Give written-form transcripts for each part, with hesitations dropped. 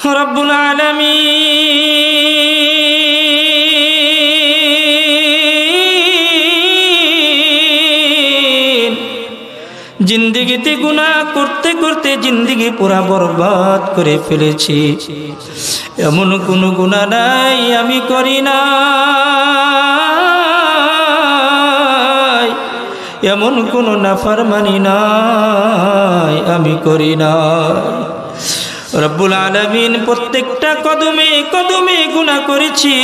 রব্বুল আলামিন জিন্দেগিতে গুনাহ করতে করতে জিন্দেগি পুরা বরবাদ করে ফেলেছি। এমন কোনো গুনাহ নাই আমি করি না, এমন কোনো নাফরমানি নাই আমি করি না। রব্বুল আলামিন প্রত্যেকটা কদমে কদমে গুনাহ করেছি,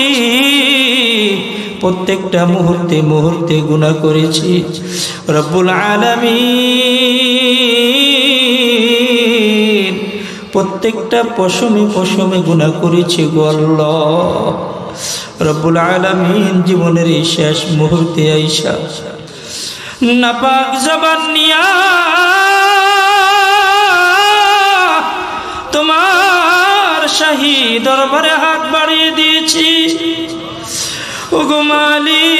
প্রত্যেকটা মুহূর্তে মুহূর্তে গুনাহ করেছি। রব্বুল আলামিন প্রত্যেকটা পশমে পশমে গুনাহ করেছি গো আল্লাহ। রব্বুল আলামিন জীবনের এই শেষ মুহূর্তে আইসা নাপাক জবান নিয়া তোমার শাহী দরবারে হাত বাড়িয়ে দিয়েছি। ওগো মালিক,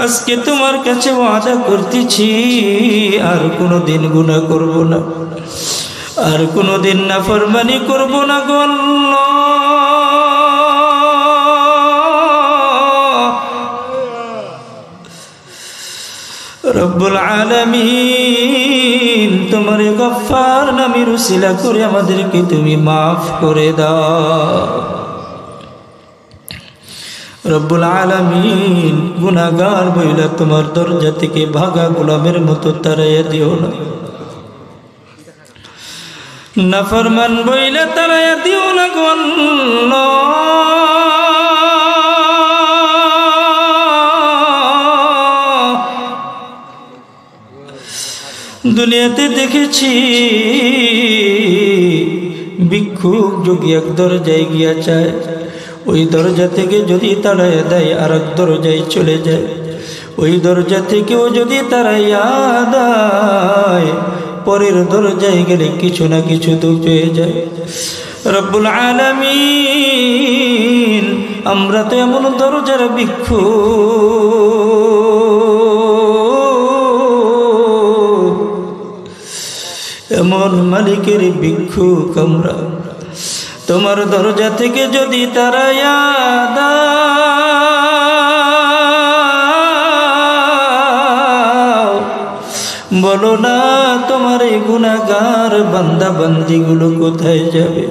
আজকে তোমার কাছে ওয়াদা করতেছি আর কোনোদিন গুনাহ করব না, আর কোনোদিন নাফরমানি করব না গো আল্লাহ। রব্বুল আলামিন তোমার গফফার নামের উসিলা করে আমাদেরকে তুমি মাফ করে দাও। রব্বুল আলামিন গুনাহগার বইলা তোমার দরজা থেকে ভাগা গোলামের মতো তাড়াইয়া দিও না, নাফরমান বইলা তাড়াইয়া দিও না গো আল্লাহ। দুনিয়াতে দেখেছি ভিক্ষুক যোগী এক দরজায় গিয়া চায়, ওই দরজা থেকে যদি তাড়াইয়া দেয় আর এক দরজায় চলে যায়, ওই দরজা থেকেও যদি তাড়াইয়া দেয় পরের দরজায় গেলে কিছু না কিছু তো পেয়ে যায়। রব্বুল আলামিন আমরা তো এমন দরজার ভিক্ষুক, এমন মালিকের ভিক্ষুক আমরা, তোমার দরজা থেকে যদি তাড়াইয়া দাও, বলো না তোমার এই গুনাহগার বান্দা বান্দিগুলো কোথায় যাবে?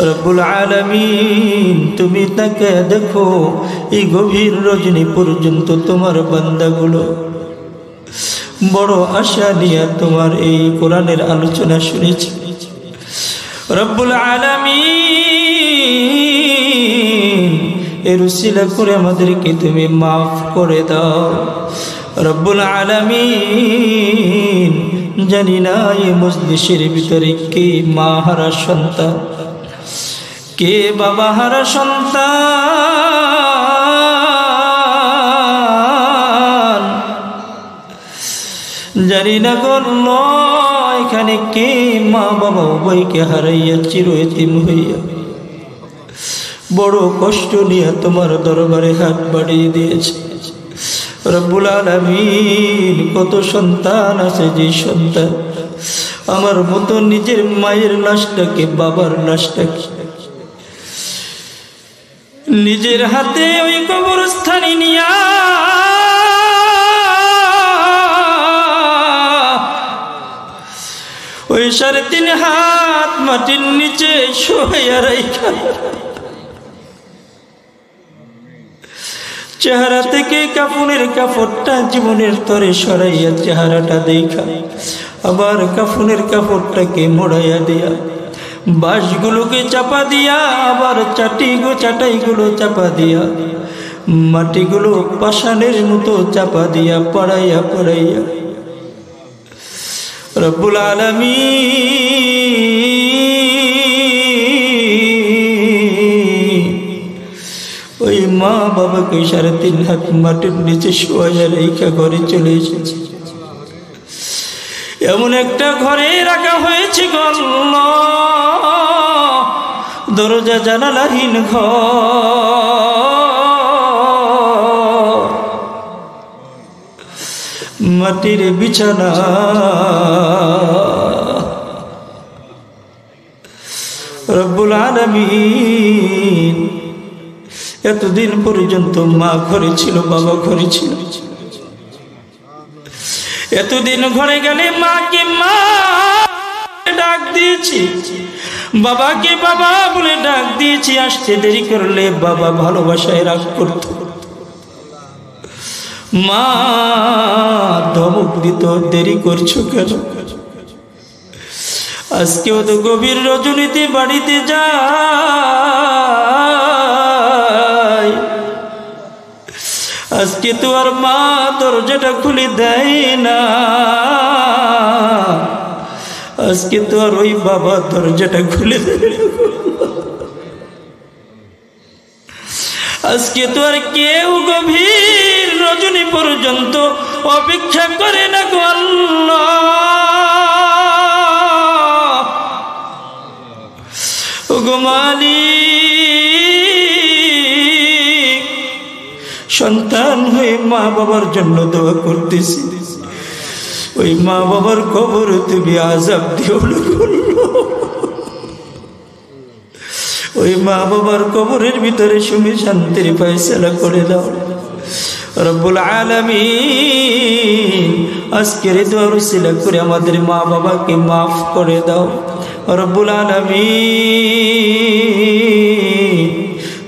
রব্বুল আলামিন তুমি তাকে দেখো, এই গভীর রজনী পর্যন্ত তোমার বান্দাগুলো বড় আশা নিয়ে তোমার এই কোরআনের আলোচনা শুনেছি। রব্বুল আলামিন এর উসিলা করে আমাদেরকে তুমি মাফ করে দাও। রব্বুল আলামিন জানি না এই মজলিসের ভিতরে কে মা হারা সন্তান, কে বাবা হারা সন্তান, জানি না গো এখানে কে মা বাবা উভয়কে হারাইয়া চির এতিম হইয়া বড় কষ্ট নিয়ে তোমার দরবারে হাত বাড়িয়ে দিয়েছে। রব্বুল আলামিন কত সন্তান আছে, যে সন্তান আমার মতো নিজের মায়ের লাশটাকে, বাবার লাশটাকে নিজের হাতে ওই কবরস্থানে নিয়া ওই 3.5 হাত মাটির নিচে শুয়ে রাখা, চেহারা থেকে কাফনের কাপড়টা জীবনের তরে সরাইয়া চেহারাটা দেখা, আবার কাফনের কাপড়টাকে মোড়াইয়া দিয়া, বাঁশগুলোকে চাপা দিয়া, আবার চাটাইগুলো চাপা দিয়া, মাটিগুলো পাষাণের মতো চাপা দিয়া পড়াইয়া পড়াইয়া রব্বুল আলামিন ওই মা বাবাকে 3.5 হাত মাটির নিচে শোয়া রেখা ঘরে চলে এসেছে। এমন একটা ঘরে রাখা হয়েছে গো আল্লাহ, দরজা জানালাহীন ঘর। মাটির বিছানা। রব্বুল আলামিন এতদিন পর্যন্ত মা ঘরে ছিল, বাবা ঘরে ছিল। এতদিন ঘরে গেলে মাকে মা ডাক দিয়েছি, বাবাকে বাবা বলে ডাক দিয়েছি। আসতে দেরি করলে বাবা ভালোবাসায় রাগ করত, মা ধমক দিত, দেরি করছো কেন? আজকেও তো গভীর রজনীতে বাড়িতে যায়, আজকে তো আর মা দরজাটা খুলে দেয় না, আজকে তো আর ওই বাবা দরজাটা খুলে দেয় না। আজকে তো আর কেউ গভীর রজনী পর্যন্ত অপেক্ষা করে না গো আল্লাহ। ওগো মালিক, সন্তান হয়ে মা বাবার জন্য দোয়া করতেছি, ওই মা বাবার কবর তুমি আযাব দিও না, ওই মা বাবার কবরের ভিতরে সুমি শান্তির ফয়সালা করে দাও রব্বুল আলামিন। আজকের দোয়ার উসিলা করে আমাদের মা বাবাকে মাফ করে দাও রব্বুল আলামিন।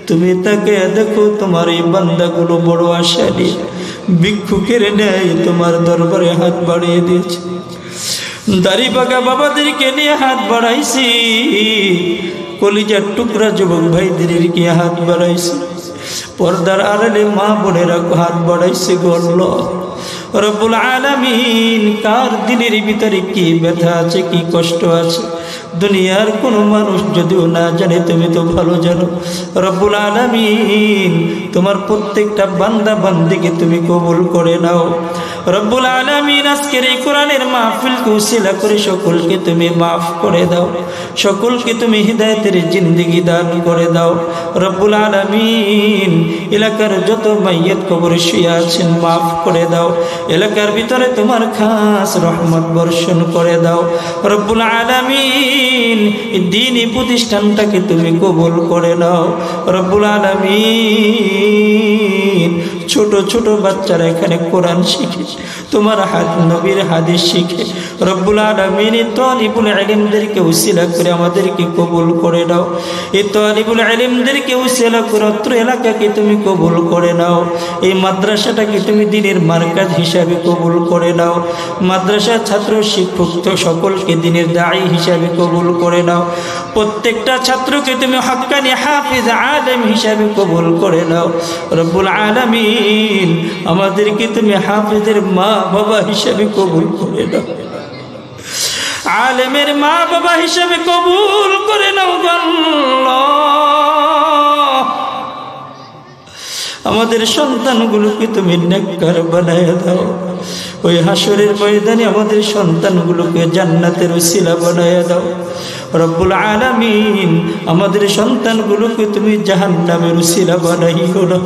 তুমি তাকে দেখো, তোমার এই বান্দাগুলো বড় আশারি, ভিক্ষুকের ন্যায় তোমার দরবারে হাত বাড়িয়ে দিয়েছে। দাড়ি পাকা বাবাদেরকে নিয়ে হাত বাড়াইছি, কলিজার টুকরা যুবক ভাইদের কি হাত বাড়াইছি, পর্দার আড়ালে মা বোনেরা হাত বাড়াইছে গো আল্লাহ রব্বুল আলামিন। কার দিলের ভিতরে কি ব্যথা আছে, কি কষ্ট আছে, দুনিয়ার কোনো মানুষ যদিও না জানে, তুমি তো ভালো জানো রব্বুল আলামিন। তোমার প্রত্যেকটা বান্দা বান্দিকে তুমি কবুল করে নাও রব্বুল আলামিন। আজকের এই কোরআনের মাহফিলকে উসিলা করে সকলকে তুমি মাফ করে দাও, সকলকে তুমি হিদায়াতের জিন্দেগি দান করে দাও রব্বুল আলামিন। এলাকার যত মাইয়াত কবরে শুয়ে আছেন মাফ করে দাও, এলাকার ভিতরে তোমার খাস রহমত বর্ষণ করে দাও রব্বুল আলামিন। এই দ্বীনি প্রতিষ্ঠানটাকে তুমি কবুল করে নাও রব্বুল আলামিন। ছোট ছোট বাচ্চারা এখানে কোরআন শিখে, তোমার নবীর হাদিস শিখে রব্বুল আলামিন। তালিবুল ইলমদেরকে উসিলা করে আমাদেরকে কবুল করে নাও, এই তালিবুল ইলমদেরকে উসিলা করে অত্র এলাকাকে তুমি কবুল করে নাও। এই মাদ্রাসাটাকে তুমি দ্বীনের মারকাজ হিসাবে কবুল করে নাও, মাদ্রাসার ছাত্র শিক্ষক তো সকলকে দ্বীনের দায়ী হিসাবে কবুল করে নাও। প্রত্যেকটা ছাত্রকে তুমি হক্কানি হাফিজ আলেম হিসাবে কবুল করে নাও রব্বুল আলামিন। আমাদেরকে তুমি হাফিজের মা বাবা হিসাবে কবুল করে নাও, আলেমের মা বাবা হিসাবে কবুল করে নাও আল্লাহ। আমাদের সন্তানগুলোকে তুমি নেককার বানায় দাও, ওই হাসরের ময়দানে আমাদের সন্তানগুলোকে জান্নাতের উসিলা বানায় দাও রব্বুল আলামিন। আমাদের সন্তানগুলোকে তুমি জাহান্নামের উসিলা বানাইও না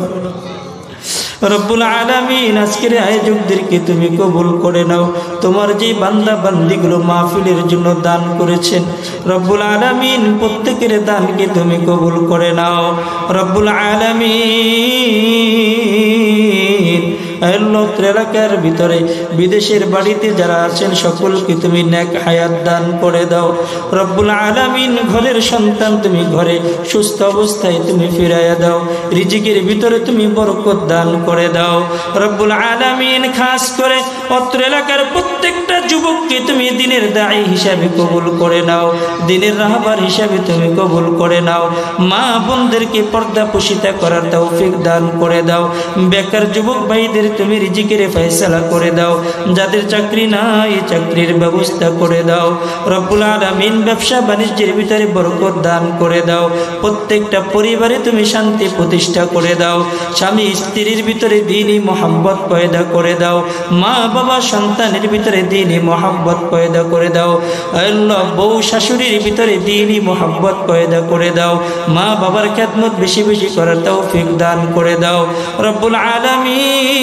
রব্বুল আলামিন। আজকের আয়োজকদেরকে তুমি কবুল করে নাও, তোমার যে বান্দা বান্দিগুলো মাহফিলের জন্য দান করেছেন রব্বুল আলামিন, প্রত্যেকের দানকে তুমি কবুল করে নাও রব্বুল আলামিন। এলাকার ভিতরে বিদেশের বাড়িতে যারা আছেন সকলকে তুমি নেক হায়াত দান করে দাও রব্বুল আলামিন। ঘরের সন্তান তুমি ঘরে সুস্থ অবস্থায় তুমি ফিরাইয়া দাও, রিজিকের ভিতরে তুমি বরকত দান করে দাও রব্বুল আলামিন। খাস করে অত্র এলাকার প্রত্যেকটা যুবককে তুমি দ্বীনের দায়ী হিসাবে কবুল করে নাও, দ্বীনের রাহবার হিসাবে তুমি কবুল করে নাও। মা বোনদেরকে পর্দা পোষিতা করার তৌফিক দান করে দাও, বেকার যুবক ভাইদের তুমি রিজিকের ফয়সালা করে দাও, যাদের চাকরি নাই চাকরির ব্যবস্থা করে দাও রব্বুল আলামিন। ব্যবসা বাণিজ্যের ভিতরে বরকত দান করে দাও, প্রত্যেকটা পরিবারে তুমি শান্তি প্রতিষ্ঠা করে দাও, স্বামী স্ত্রীর ভিতরে দ্বীনি মোহাব্বত পয়দা করে দাও, মা বাবা সন্তানের ভিতরে দ্বীনি মোহাব্বত পয়দা করে দাও আল্লাহ। বউ শাশুড়ির ভিতরে দ্বীনি মোহাব্বত পয়দা করে দাও, মা বাবার খেদমত বেশি বেশি করার তৌফিক দান করে দাও রব্বুল আলামিন।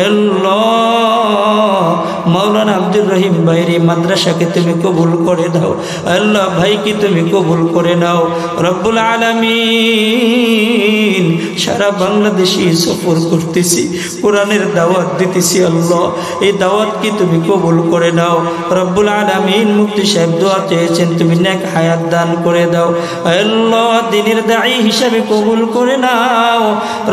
আল্লাহ মাওলানা আব্দুর রহিম ভাইয়ের মাদ্রাসাকে তুমি কবুল করে দাও আল্লাহ ভাইকে তুমি কবুল করে নাও রব্বুল আলামিন সারা বাংলাদেশে সফর করতেছি কোরআনের দাওয়াত দিতেছি আল্লাহ এই দাওয়াত কি তুমি কবুল করে নাও রব্বুল আলামিন মুফতি সাহেব দোয়া চেয়েছেন তুমি নেক হায়াত দান করে দাও আল্লাহ দ্বীনের দাঈ হিসাবে কবুল করে নাও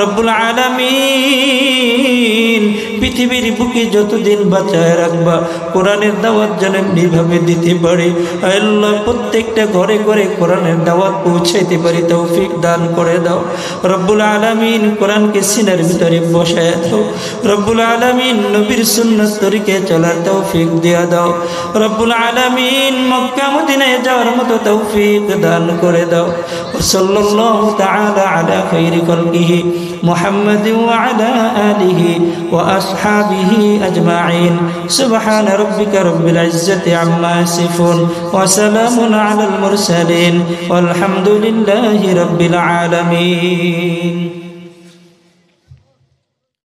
রব্বুল আলামিন পৃথিবীর বুকে যতদিন বাঁচায় রাখবা কোরআনের দাওয়াত যেন এমনিভাবে দিতে পারি আল্লাহ প্রত্যেকটা ঘরে ঘরে কোরআনের দাওয়াত পৌঁছাইতে পারি তৌফিক দান করে দাও রব্বুল আলামিন কোরআনকে সিনার ভিতরে বসায় দাও রব্বুল আলামিন নবীর সুন্নাত তরিকে চলার তৌফিক দিয়া দাও রব্বুল আলামিন মক্কা মদিনায় যাওয়ার মতো তৌফিক দান করে দাও সাল্লাল্লাহু তাআলা আলা খাইরি খালকিহি মুহাম্মাদিন ওয়া আলা আলিহি ওয়া আসহাবিহি আজমাইন সুবহান রাব্বিকা রব্বিল ইজ্জাতি আম্মা ইয়াসিফুন ওয়া সালামুন আলাল মুরসালিন ওয়ালহামদুলিল্লাহি রাব্বিল আলামিন।